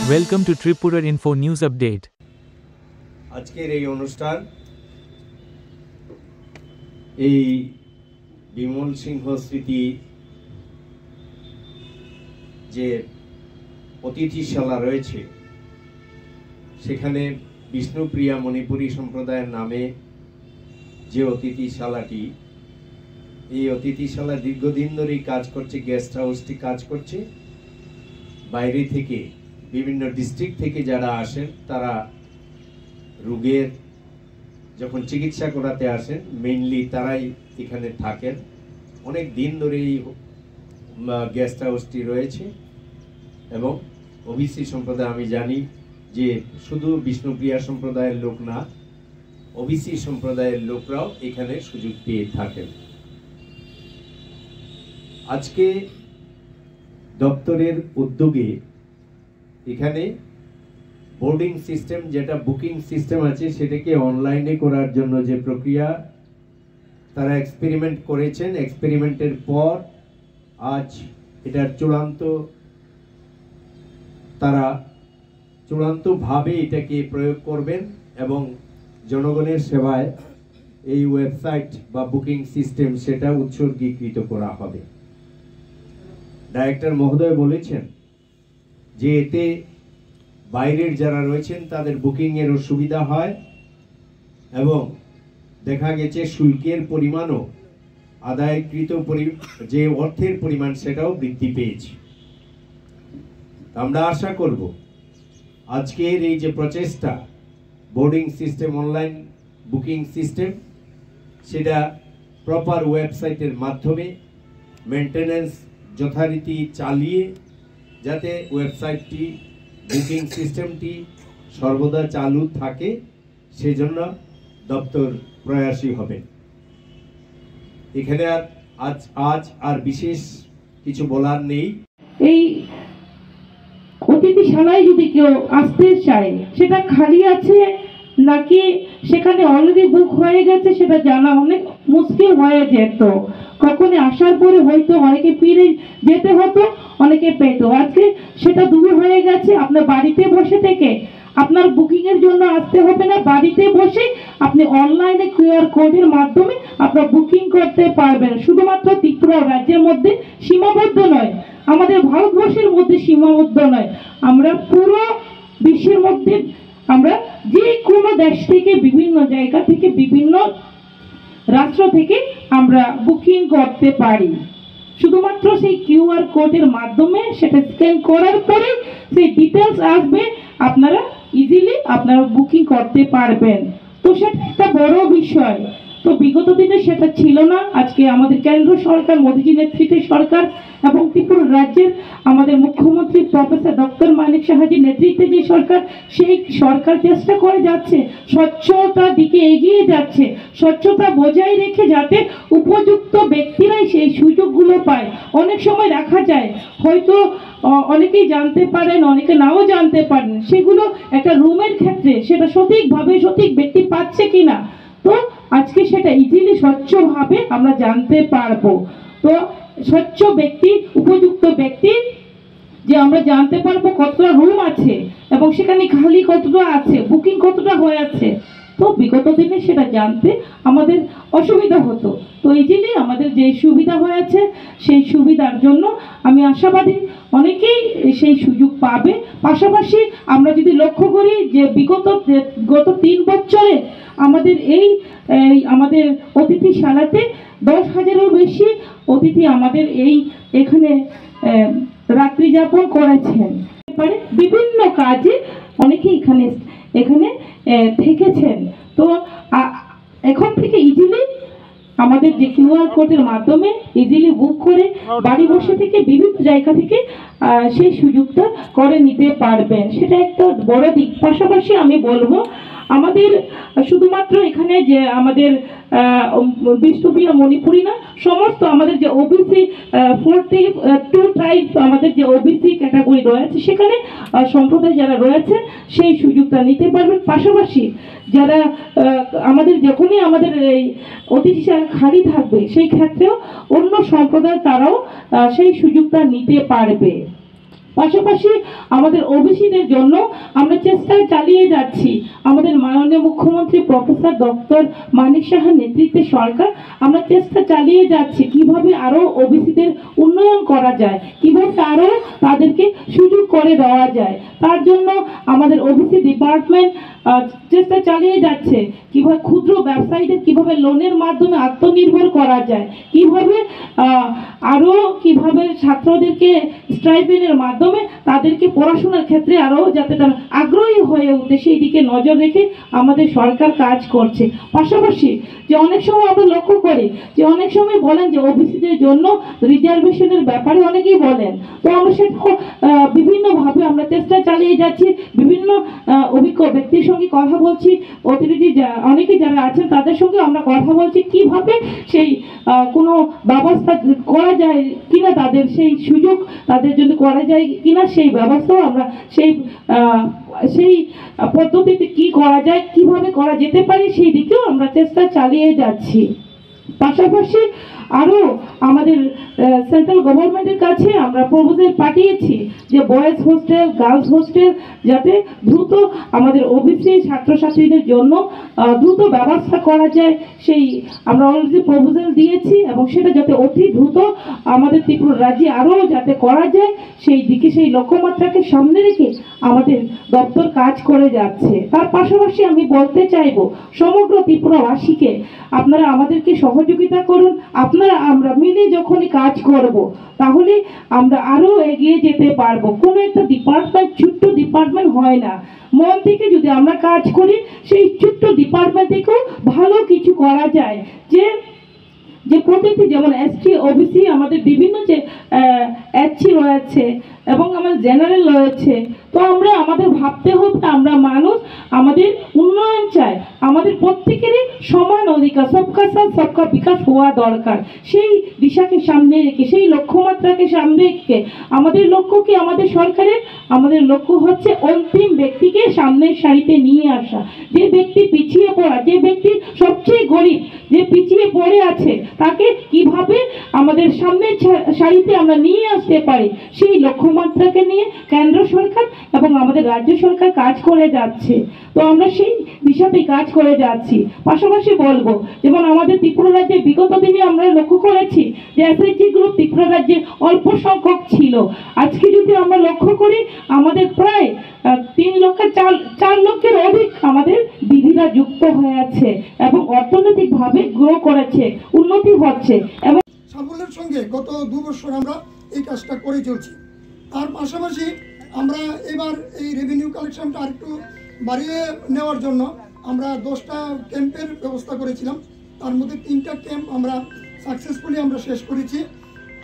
Welcome to Tripura Info News Update. আজকের এই অনুষ্ঠান এই বিমল সিংহ স্মৃতি যে অতিথিশালা রয়েছে সেখানে বিষ্ণুপ্রিয়া মণিপুরী সম্প্রদায়ের নামে যে অতিথিশালাটি এই অতিথিশালা দীর্ঘদিন ধরেই কাজ করছে। গেস্ট হাউসটি কাজ করছে। বাইরে থেকে বিভিন্ন ডিস্ট্রিক্ট থেকে যারা আসেন তারা রোগের যখন চিকিৎসা করাতে আসেন মেইনলি তারাই এখানে থাকেন। অনেক দিন ধরে এই গেস্ট হাউসটি রয়েছে এবং ওবিসি সম্প্রদায় আমি জানি যে শুধু বিষ্ণুপ্রিয়া সম্প্রদায়ের লোক না, ওবিসি সম্প্রদায়ের লোকরাও এখানে সুযোগ পেয়ে থাকেন। আজকে দপ্তরের উদ্যোগে এখানে বোর্ডিং সিস্টেম যেটা বুকিং সিস্টেম আছে সেটাকে অনলাইনে করার জন্য যে প্রক্রিয়া তারা এক্সপেরিমেন্ট করেছেন, এক্সপেরিমেন্টের পর আজ এটার চূড়ান্তভাবে এটাকে প্রয়োগ করবেন এবং জনগণের সেবায় এই ওয়েবসাইট বা বুকিং সিস্টেম সেটা উৎসর্গীকৃত করা হবে। ডাইরেক্টর মহোদয় বলেছেন যে এতে বাইরের যারা রয়েছেন তাদের বুকিংয়েরও সুবিধা হয় এবং দেখা গেছে শুল্কের পরিমাণও আদায়কৃত যে অর্থের পরিমাণ সেটাও বৃদ্ধি পেয়েছে। আমরা আশা করব আজকের এই যে প্রচেষ্টা boarding system online booking system সেটা প্রপার ওয়েবসাইটের মাধ্যমে মেনটেন্যান্স যথারীতি চালিয়ে যাতে ওয়েবসাইটটি বুকিং সিস্টেমটি সর্বদা চালু থাকে সেজন্য দপ্তর প্রয়াসী হবে। এখানে আজ আর বিশেষ কিছু বলার নেই। এই অতিথিশালায় যদি কেউ আসতে চায় সেটা খালি আছে নাকি সেখানে অলরেডি বুক হয়ে গেছে সেটা জানা অনেক মুশকিল হয়ে যেত। কখনো আসার পরে হয়তো অনেকে ফিরে যেতে হতো, অনেকে পেত। আজকে সেটা দূর হয়ে গেছে। আপনার বাড়িতে বসে থেকে আপনার বুকিং এর জন্য আসতে হবে না, বাড়িতে বসে আপনি অনলাইনে কিউআর কোডের মাধ্যমে আপনার বুকিং করতে পারবেন। শুধুমাত্র ত্রিপুরা রাজ্যের মধ্যে সীমাবদ্ধ নয়, আমাদের ভারতবর্ষের মধ্যে সীমাবদ্ধ নয়, আমরা পুরো বিশ্বের মধ্যে আমরা যে কোনো দেশ থেকে বিভিন্ন জায়গা থেকে বিভিন্ন রাষ্ট্র থেকে আমরা বুকিং করতে পারি। শুধুমাত্র সেই কিউআর কোডের মাধ্যমে সেটা স্ক্যান করার পরে সেই ডিটেলস আসবে, আপনারা ইজিলি আপনারা বুকিং করতে পারবেন। তো সেটা একটা বড় বিষয়। তো বিগত দিনে সেটা ছিল না। আজকে আমাদের কেন্দ্র সরকার মোদীজি নেতৃত্বে সরকার এবং ত্রিপুরা রাজ্যের আমাদের মুখ্যমন্ত্রী প্রফেসর ডক্টর মানিক সাহাজির নেতৃত্বে যে সরকার, সেই সরকার চেষ্টা করে যাচ্ছে, স্বচ্ছতার দিকে এগিয়ে যাচ্ছে, স্বচ্ছতা বজায় রেখে যাতে উপযুক্ত ব্যক্তিরাই সেই সুযোগগুলো পায়। অনেক সময় দেখা যায় হয়তো অনেকেই জানতে পারেন, অনেকে নাও জানতে পারেন, সেগুলো একটা রুমের ক্ষেত্রে সেটা সঠিকভাবে সঠিক ব্যক্তি পাচ্ছে কিনা। তো আজকে সেটা ইজিলি স্বচ্ছভাবে আমরা জানতে পারবো। তো স্বচ্ছ ব্যক্তি, উপযুক্ত ব্যক্তি যে আমরা জানতে পারবো কতটা রুম আছে এবং সেখানে খালি কতটা আছে, বুকিং কতটা হয়ে আছে। তো বিগত দিনে সেটা জানতে আমাদের অসুবিধা হতো। তো ইজিলি আমাদের যে সুবিধা হয়েছে সেই সুবিধার জন্য আমি আশাবাদী অনেকেই সেই সুযোগ পাবে। পাশাপাশি আমরা যদি লক্ষ্য করি যে গত 3 বছরে আমাদের আমাদের অতিথিশালাতে 10,000-এরও বেশি অতিথি আমাদের এখানে রাত্রি যাপন করেছেন। বিভিন্ন কাজে অনেকে এখানে থেকেছেন। তো এখন থেকে ইজিলি আমাদের যে কিউআর কোডের মাধ্যমে ইজিলি বুক করে বাড়ি বসে থেকে বিভিন্ন জায়গা থেকে সেই সুযোগটা করে নিতে পারবেন। সেটা একটা বড় দিক। পাশাপাশি আমি বলবো আমাদের শুধুমাত্র এখানে যে আমাদের বিষ্ণুপ্রিয়া মণিপুরী না, সমস্ত আমাদের যে ওবিসি 42 ট্রাইব আমাদের যে ওবিসি ক্যাটাগরি রয়েছে সেখানে সম্প্রদায় যারা রয়েছে সেই সুযোগটা নিতে পারবেন। পাশাপাশি যারা আমাদের যখনই আমাদের এই অতিথিশালা খালি থাকবে সেই ক্ষেত্রেও অন্য সম্প্রদায় তারাও সেই সুযোগটা নিতে পারবে। পাশাপাশি আমাদের ওবিসিদের জন্য আমরা চেষ্টা চালিয়ে যাচ্ছি। আমাদের মাননীয় মুখ্যমন্ত্রী প্রফেসর ডক্টর মানিক সাহার নেতৃত্বে সরকার আমরা চেষ্টা চালিয়ে যাচ্ছি কিভাবে আরো ওবিসিদের উন্নয়ন করা যায়, কিভাবে আরো তাদেরকে সুযোগ করে দেওয়া যায়। তার জন্য আমাদের ওবিসি ডিপার্টমেন্ট চেষ্টা চালিয়ে যাচ্ছে কিভাবে ক্ষুদ্র ব্যবসায়ীদের কিভাবে লোনের মাধ্যমে আত্মনির্ভর করা যায়, কিভাবে আরো কিভাবে ছাত্রদেরকে স্টাইপেন্ডের মাধ্যমে তাদেরকে পড়াশোনার ক্ষেত্রে আরো যাতে তারা আগ্রহী হয়ে ওঠে সেই দিকে নজর রেখে আমাদের সরকার কাজ করছে। পাশাপাশি যে অনেক সময় আমরা লক্ষ্য করি যে অনেক সময় বলেন যে ওবিসিদের জন্য রিজার্ভেশনের ব্যাপারে অনেকেই বলেন, তো আমরা সেটা বিভিন্নভাবে আমরা চেষ্টা চালিয়ে যাচ্ছি। বিভিন্ন অভিজ্ঞ ব্যক্তির সঙ্গে কথা বলছি, অতিথি অনেকে যারা আছেন তাদের সঙ্গে আমরা কথা বলছি কিভাবে সেই কোনো ব্যবস্থা করা যায় কিনা, তাদের সেই সুযোগ তাদের জন্য করা যায় কিনা সেই ব্যবস্থাও আমরা সেই পদ্ধতিতে কি করা যায়, কিভাবে করা যেতে পারে সেই দিকেও আমরা চেষ্টা চালিয়ে যাচ্ছি। পাশাপাশি আরও আমাদের সেন্ট্রাল গভর্নমেন্টের কাছে আমরা প্রপোজাল পাঠিয়েছি যে বয়েজ হোস্টেল, গার্লস হোস্টেল যাতে দ্রুত আমাদের ওবিসি ছাত্রছাত্রীদের জন্য দ্রুত ব্যবস্থা করা যায়, সেই আমরা অলরেডি প্রপোজাল দিয়েছি এবং সেটা যাতে অতি দ্রুত আমাদের ত্রিপুরা রাজ্যে আরও যাতে করা যায় সেই দিকে সেই লক্ষ্যমাত্রাকে সামনে রেখে আমাদের দপ্তর কাজ করে যাচ্ছে। তার পাশাপাশি আমি বলতে চাইব সমগ্র ত্রিপুরাবাসীকে আপনারা আমাদেরকে সহযোগিতা করুন। আপনারা আমরা মিলে যখনই কাজ করব তাহলে আমরা আরো এগিয়ে যেতে পারবো। কোনো একটা ডিপার্টমেন্ট ছোট্ট ডিপার্টমেন্ট হয় না, মন থেকে যদি আমরা কাজ করি সেই ছোট্ট ডিপার্টমেন্ট থেকেও ভালো কিছু করা যায়। যে প্রতিটি যেমন এসটি ওবিসি আমাদের বিভিন্ন যে এসসি রয়েছে এবং আমাদের জেনারেল রয়েছে, তো আমরা আমাদের ভাবতে হবে আমরা মানুষ, আমাদের উন্নয়ন চাই, আমাদের প্রত্যেকেরই সমান অধিকার, সবকা সাথ সবকা বিকাশ হওয়া দরকার। সেই দিশাকে সামনে রেখে সেই লক্ষ্যমাত্রাকে সামনে রেখে আমাদের লক্ষ্য কি, আমাদের সরকারের আমাদের লক্ষ্য হচ্ছে অন্তিম ব্যক্তিকে সামনের সারিতে নিয়ে আসা। যে ব্যক্তি পিছিয়ে পড়া, যে ব্যক্তি সবচেয়ে গরিব, যে পিছিয়ে পড়ে আছে তাকে কিভাবে আমাদের সামনের সারিতে আমরা নিয়ে আসতে পারি সেই লক্ষ্যমাত্রাকে নিয়ে কেন্দ্র সরকার এবং আমাদের রাজ্য সরকার কাজ করে যাচ্ছে। তো আমরা সেই দিশাতেই কাজ করে যাচ্ছি। পাশাপাশি বলবো যেমন আমাদের ত্রিপুরা রাজ্যে বিগত দিনে আমরা লক্ষ্য করেছি যে এসএইচজি গ্রুপ ত্রিপুরা রাজ্যে অল্প সংখ্যক ছিল। আজকে যদি আমরা লক্ষ্য করি আমাদের প্রায় 4 লক্ষের অধিক আমাদের দিদিরা যুক্ত হয়ে আছে এবং অর্থনৈতিকভাবে গ্রো করেছে, উন্নতি হচ্ছে এবং সাফল্যের সঙ্গে গত 2 বছর আমরা এই কাজটা করে চলছি। তার পাশাপাশি আমরা এবার এই রেভিনিউ কালেকশনটা আরেকটু বাড়িয়ে নেওয়ার জন্য আমরা 10টা ক্যাম্পের ব্যবস্থা করেছিলাম। তার মধ্যে 3টা ক্যাম্প আমরা সাকসেসফুলি আমরা শেষ করেছি।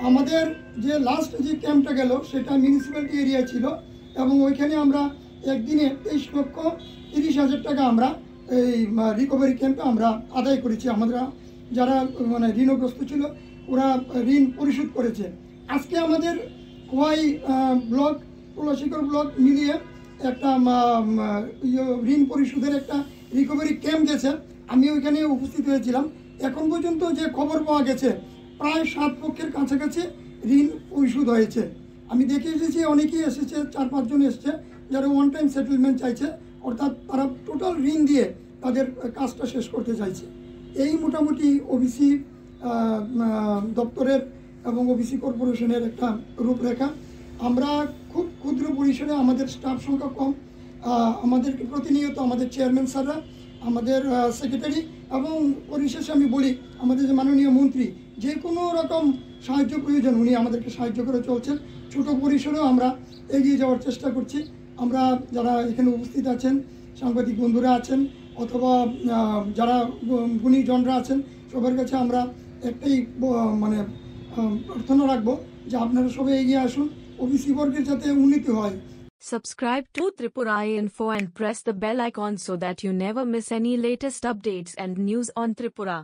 আমাদের যে লাস্ট যে ক্যাম্পটা গেল সেটা মিউনিসিপ্যালিটি এরিয়ায় ছিল এবং ওইখানে আমরা একদিনে 23,30,000 টাকা আমরা এই রিকভারি ক্যাম্পে আমরা আদায় করেছি। আমরা যারা মানে ঋণগ্রস্ত ছিল ওরা ঋণ পরিশোধ করেছে। আজকে আমাদের খোয়াই ব্লক, তুলসীগর ব্লক মিলিয়ে একটা ঋণ পরিশোধের একটা রিকভারি ক্যাম্প গেছে, আমি ওইখানে উপস্থিত হয়েছিলাম। এখন পর্যন্ত যে খবর পাওয়া গেছে প্রায় 7 পক্ষের কাছাকাছি ঋণ পরিশোধ হয়েছে। আমি দেখে এসেছি অনেকেই এসেছে, 4-5 জন এসছে যারা ওয়ান টাইম সেটেলমেন্ট চাইছে, অর্থাৎ তারা টোটাল ঋণ দিয়ে তাদের কাজটা শেষ করতে চাইছে। এই মোটামুটি ওবিসি দপ্তরের এবং ওবিসি কর্পোরেশনের একটা রূপরেখা। আমরা খুব ক্ষুদ্র পরিসরে, আমাদের স্টাফ সংখ্যা কম, আমাদের প্রতিনিয়ত আমাদের চেয়ারম্যান স্যাররা, আমাদের সেক্রেটারি এবং পরিশেষে আমি বলি আমাদের যে মাননীয় মন্ত্রী যে কোনো রকম সাহায্য প্রয়োজন উনি আমাদেরকে সাহায্য করে চলছেন। ছোট পরিসরেও আমরা এগিয়ে যাওয়ার চেষ্টা করছি। আমরা যারা এখানে উপস্থিত আছেন, সাংবাদিক বন্ধুরা আছেন অথবা যারা গুণীজনরা আছেন, সবার কাছে আমরা একটাই মানে প্রার্থনা রাখবো যে আপনারা সবাই এগিয়ে আসুন, ওবিসি বর্গের যাতে উন্নতি হয়। Subscribe to Tripura Info and press the bell icon so that you never miss any latest updates and news on Tripura.